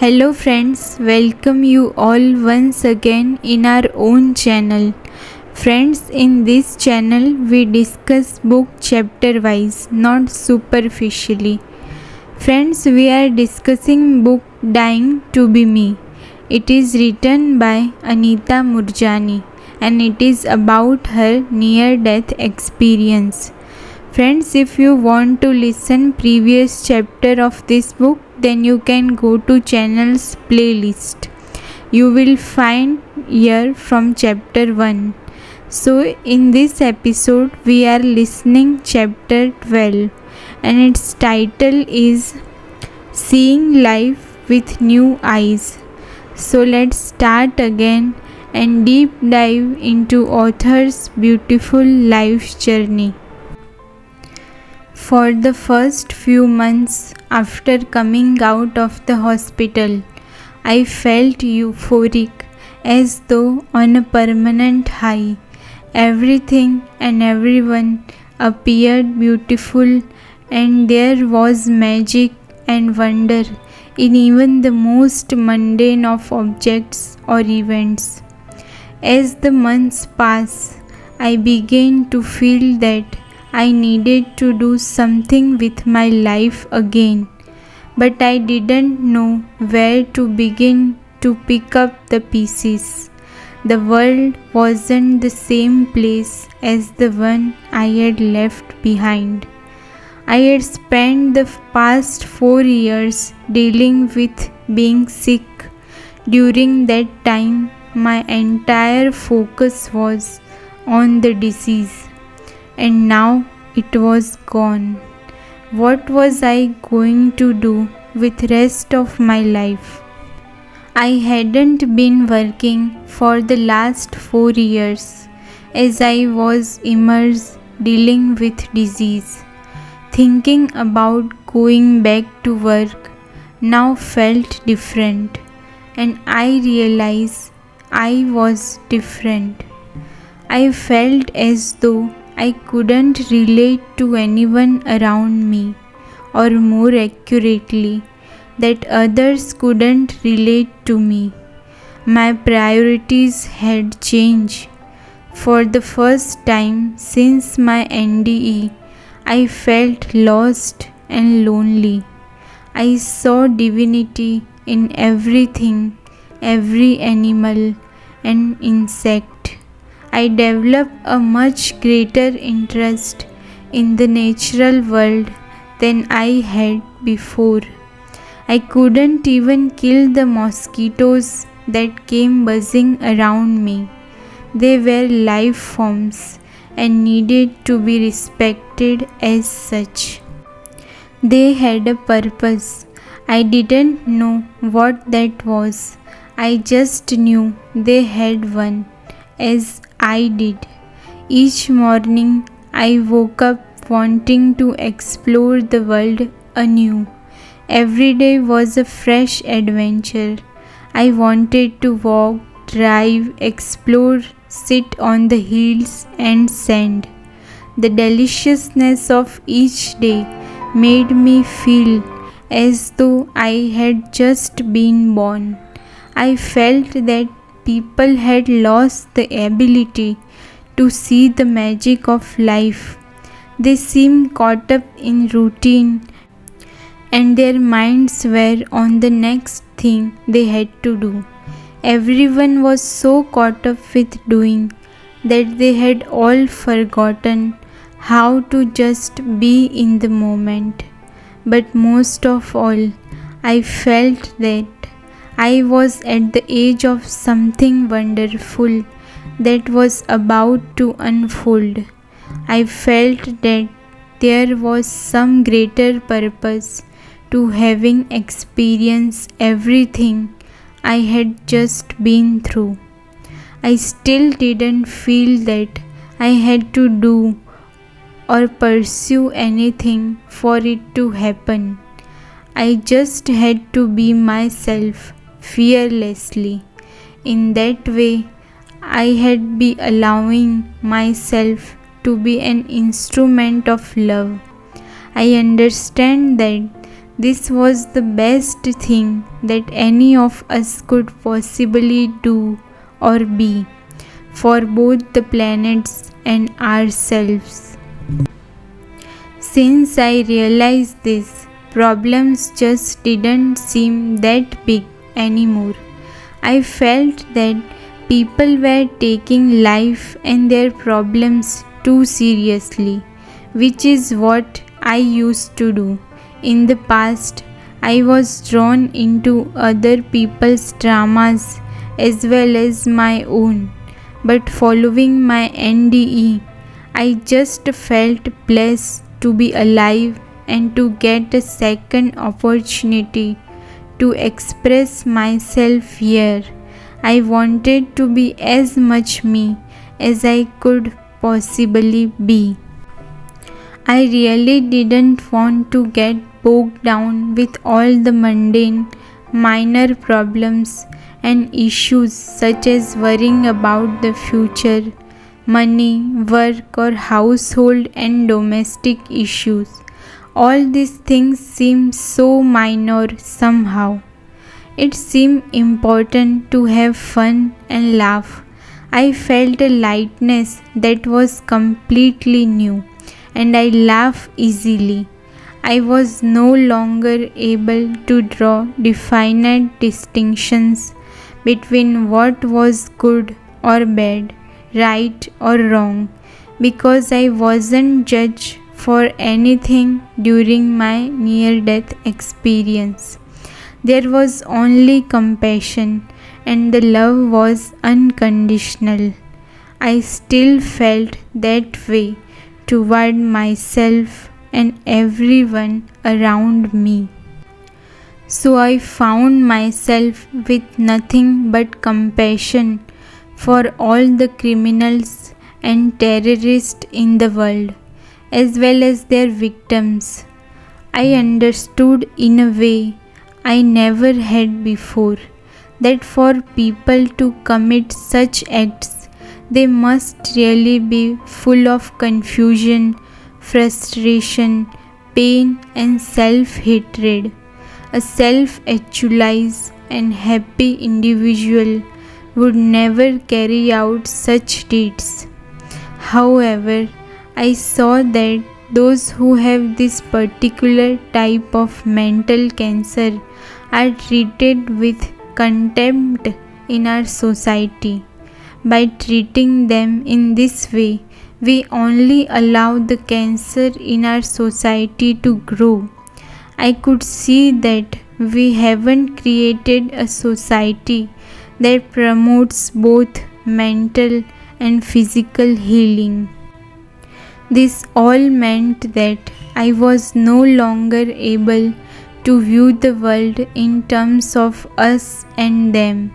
Hello friends, welcome you all once again in our own channel. Friends, in this channel we discuss book chapter wise, not superficially. Friends, we are discussing book Dying to be Me. It is written by Anita Moorjani and it is about her near death experience. Friends, if you want to listen previous chapter of this book, then you can go to channel's playlist. You will find here from chapter 1. So in this episode we are listening chapter 12 and its title is Seeing Life with New Eyes. So let's start again and deep dive into author's beautiful life journey. For the first few months after coming out of the hospital, I felt euphoric as though on a permanent high. Everything and everyone appeared beautiful and there was magic and wonder in even the most mundane of objects or events. As the months passed, I began to feel that I needed to do something with my life again, but I didn't know where to begin to pick up the pieces. The world wasn't the same place as the one I had left behind. I had spent the past 4 years dealing with being sick. During that time, my entire focus was on the disease. And now it was gone. What was I going to do with rest of my life? I hadn't been working for the last 4 years as I was immersed dealing with disease. Thinking about going back to work now felt different, and I realized I was different. I felt as though I couldn't relate to anyone around me, or more accurately, that others couldn't relate to me. My priorities had changed. For the first time since my NDE, I felt lost and lonely. I saw divinity in everything, every animal and insect. I developed a much greater interest in the natural world than I had before. I couldn't even kill the mosquitoes that came buzzing around me. They were life forms and needed to be respected as such. They had a purpose. I didn't know what that was. I just knew they had one, as I did. Each morning I woke up wanting to explore the world anew. Every day was a fresh adventure. I wanted to walk, drive, explore, sit on the hills and sand. The deliciousness of each day made me feel as though I had just been born. I felt that people had lost the ability to see the magic of life. They seemed caught up in routine and their minds were on the next thing they had to do. Everyone was so caught up with doing that they had all forgotten how to just be in the moment. But most of all, I felt that I was at the edge of something wonderful that was about to unfold. I felt that there was some greater purpose to having experienced everything I had just been through. I still didn't feel that I had to do or pursue anything for it to happen. I just had to be myself fearlessly. In that way, I had been allowing myself to be an instrument of love. I understand that This was the best thing that any of us could possibly do or be for both the planets and ourselves. Since I realized this, problems just didn't seem that big anymore. I felt that people were taking life and their problems too seriously, which is what I used to do. In the past, I was drawn into other people's dramas as well as my own, but following my NDE, I just felt blessed to be alive and to get a second opportunity to express myself here. I wanted to be as much me as I could possibly be. I really didn't want to get bogged down with all the mundane, minor problems and issues such as worrying about the future, money, work, or household and domestic issues. All these things seem so minor somehow. It seemed important to have fun and laugh. I felt a lightness that was completely new, and I laugh easily. I was no longer able to draw definite distinctions between what was good or bad, right or wrong, because I wasn't judged for anything during my near-death experience. There was only compassion, and the love was unconditional. I still felt that way toward myself and everyone around me. So I found myself with nothing but compassion for all the criminals and terrorists in the world, as well as their victims. I understood in a way I never had before that for people to commit such acts, they must really be full of confusion, frustration, pain, and self-hatred. A self-actualized and happy individual would never carry out such deeds. However, I saw that those who have this particular type of mental cancer are treated with contempt in our society. By treating them in this way, we only allow the cancer in our society to grow. I could see that we haven't created a society that promotes both mental and physical healing. This all meant that I was no longer able to view the world in terms of us and them,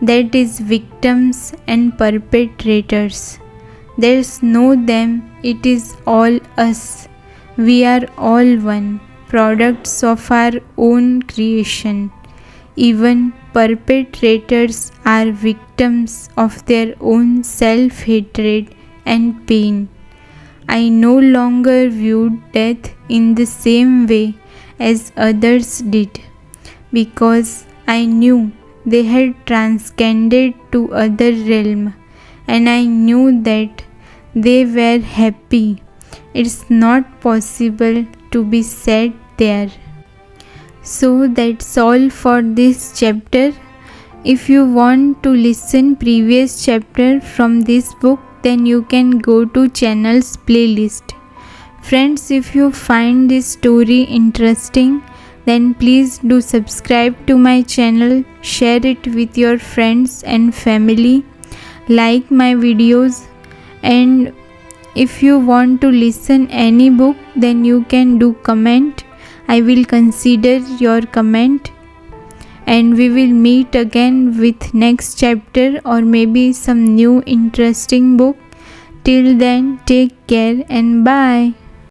that is, victims and perpetrators. There's no them, it is all us. We are all one, products of our own creation. Even perpetrators are victims of their own self-hatred and pain. I no longer viewed death in the same way as others did, because I knew they had transcended to other realm, and I knew that they were happy. It's not possible to be sad there. So that's all for this chapter. If you want to listen previous chapter from this book, then you can go to channel's playlist. Friends, if you find this story interesting, then please do subscribe to my channel, share it with your friends and family, like my videos, and if you want to listen any book, then you can do comment. I will consider your comment, and we will meet again with next chapter or maybe some new interesting book. Till then, take care and bye.